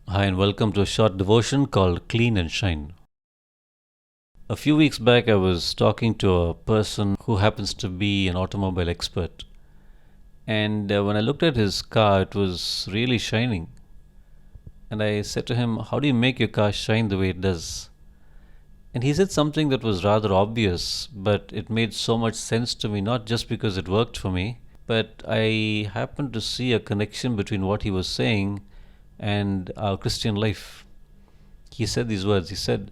Hi, and welcome to a short devotion called Clean and Shine. A few weeks back, I was talking to a person who happens to be an automobile expert. And when I looked at his car, it was really shining. And I said to him, "How do you make your car shine the way it does?" And he said something that was rather obvious, but it made so much sense to me, not just because it worked for me, but I happened to see a connection between what he was saying and our Christian life. He said these words. He said,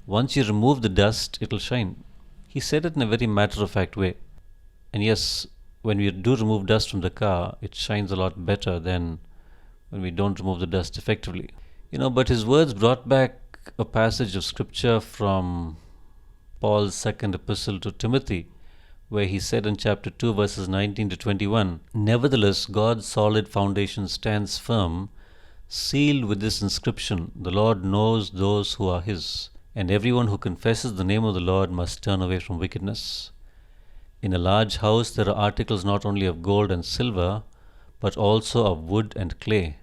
"Once you remove the dust, it'll shine." He said it in a very matter of fact way. And yes, when we do remove dust from the car, it shines a lot better than when we don't remove the dust effectively. But his words brought back a passage of scripture from Paul's second epistle to Timothy, where he said in chapter 2, verses 19 to 21, "Nevertheless, God's solid foundation stands firm, sealed with this inscription: The Lord knows those who are His, and everyone who confesses the name of the Lord must turn away from wickedness." In a large house there are articles not only of gold and silver, but also of wood and clay.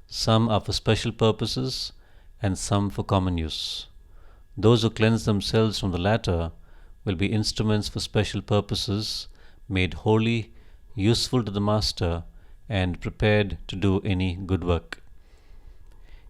Some are for special purposes, and some for common use. Those who cleanse themselves from the latter will be instruments for special purposes, made holy, useful to the master, and prepared to do any good work.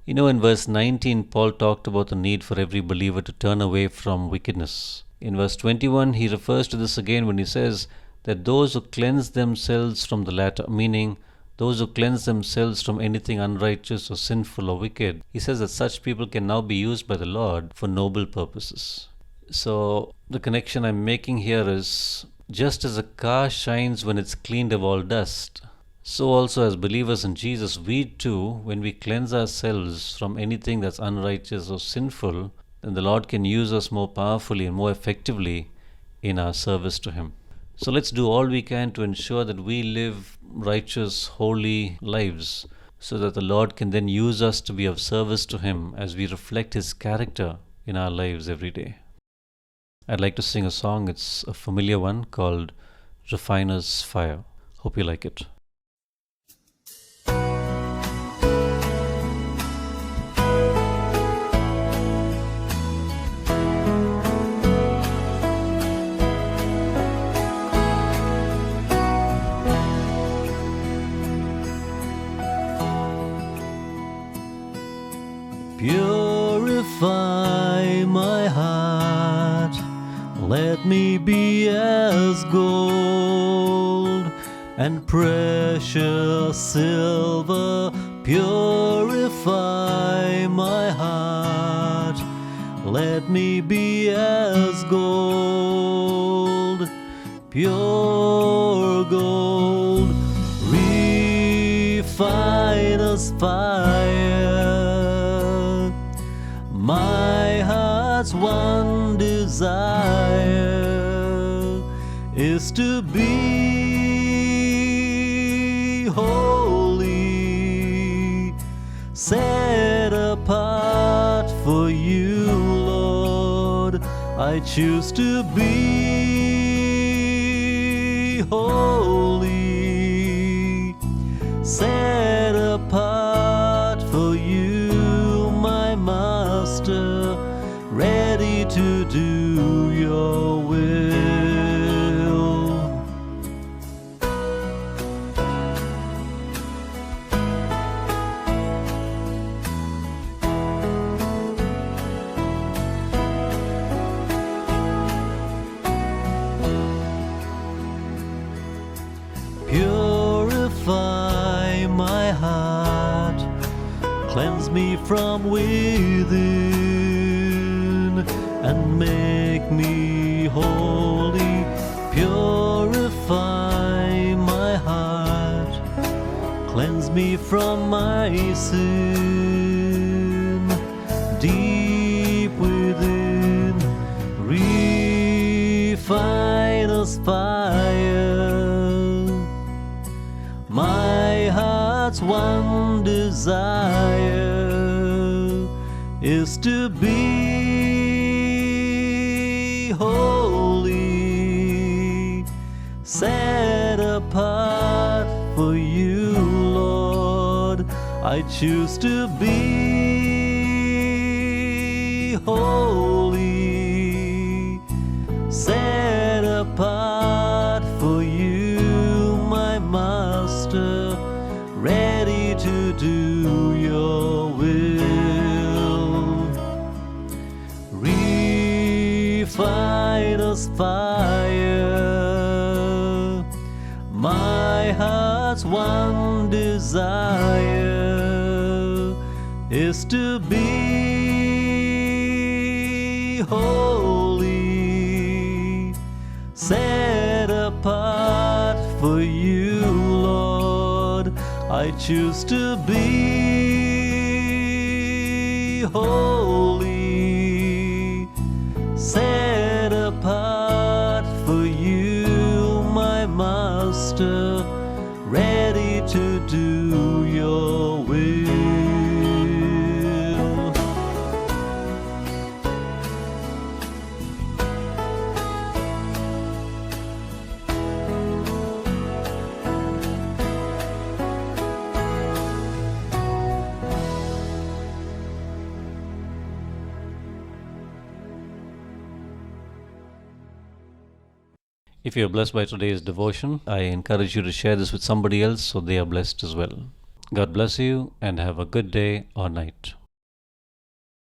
In verse 19, Paul talked about the need for every believer to turn away from wickedness. In verse 21, he refers to this again when he says that those who cleanse themselves from the latter, meaning those who cleanse themselves from anything unrighteous or sinful or wicked, he says that such people can now be used by the Lord for noble purposes. So, the connection I'm making here is just as a car shines when it's cleaned of all dust, so also as believers in Jesus, we too, when we cleanse ourselves from anything that's unrighteous or sinful, then the Lord can use us more powerfully and more effectively in our service to Him. So let's do all we can to ensure that we live righteous, holy lives, so that the Lord can then use us to be of service to Him as we reflect His character in our lives every day. I'd like to sing a song. It's a familiar one called Refiner's Fire. Hope you like it. Purify my heart, let me be as gold and precious silver. Purify my heart, let me be as gold, pure gold. Refiner's fire, my heart's one desire is to be holy, set apart for you, Lord. I choose to be holy, set apart for you, my Master, ready to do your will. Purify my heart, cleanse me from within, and make me holy. Purify my heart, cleanse me from my sin. Deep within, refiner's fire, my heart's one desire is to be holy, set apart for you, Lord. I choose to be holy, set apart for you, my master, ready to do your will. Refine us, fire, my heart's one desire is to be holy, set apart for you, Lord. I choose to be holy, set apart for you, my master, ready to do your will. If you are blessed by today's devotion, I encourage you to share this with somebody else so they are blessed as well. God bless you and have a good day or night.